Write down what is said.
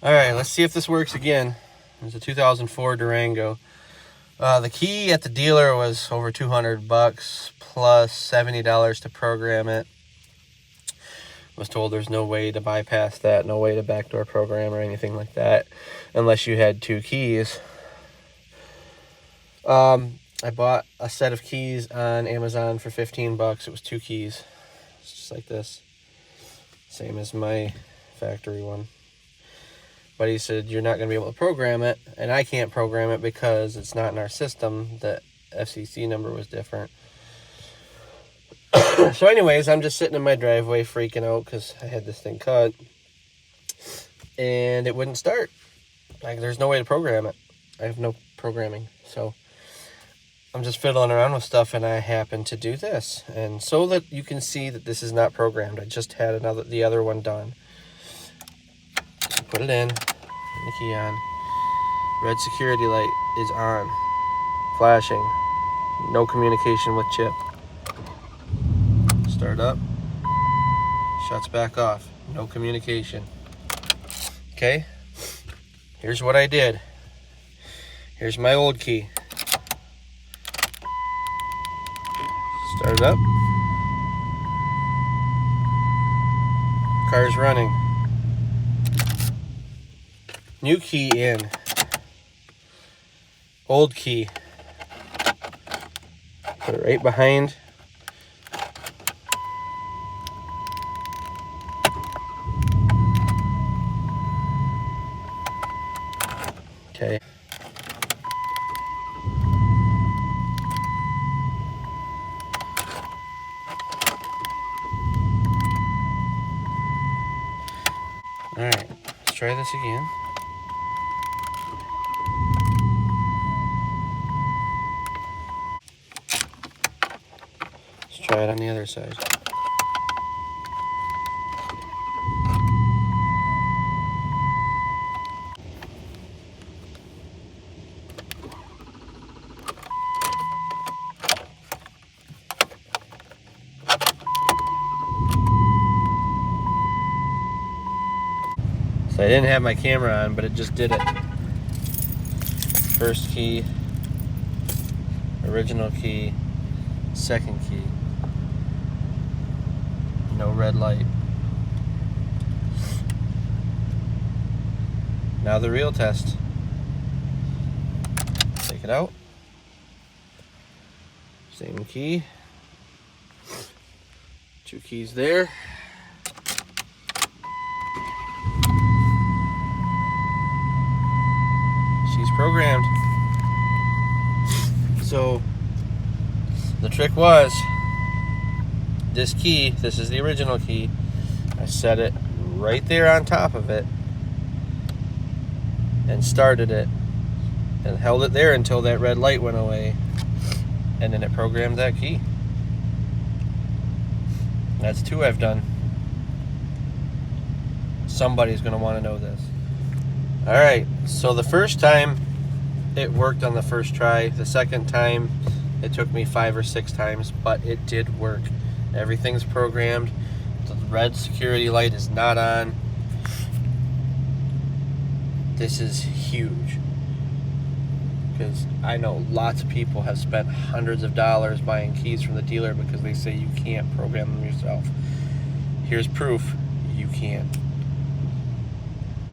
Alright, let's see if this works again. It's a 2004 Durango. The key at the dealer was over $200 plus $70 to program it. Was told there's no way to bypass that, no way to backdoor program or anything like that unless you had two keys. I bought a set of keys on Amazon for $15. It was two keys. It's just like this. Same as my factory one. But he said, you're not going to be able to program it, and I can't program it because it's not in our system. The FCC number was different. So anyways, I'm just sitting in my driveway freaking out because I had this thing cut. And it wouldn't start. Like, there's no way to program it. I have no programming. So I'm just fiddling around with stuff, and I happen to do this. And so that you can see that this is not programmed, I just had the other one done. Put it in, turn the key on. Red security light is on, flashing. No communication with chip. Start up, shuts back off. No communication. Okay, here's what I did. Here's my old key. Start it up. Car's running. New key in. Old key. Put it right behind. Okay. Alright, let's try this again. Let's try it on the other side. So I didn't have my camera on, but it just did it. First key, original key, second key. No red light. Now the real test. Take it out. Same key. Two keys there. She's programmed. So the trick was this key, this is the original key, I set it right there on top of it and started it and held it there until that red light went away, and then it programmed that key. That's two I've done. Somebody's going to want to know this. Alright, so the first time it worked on the first try. The second time it took me 5 or 6 times, but it did work. Everything's programmed. The red security light is not on. This is huge, because I know lots of people have spent hundreds of dollars buying keys from the dealer because they say you can't program them yourself. Here's proof you can.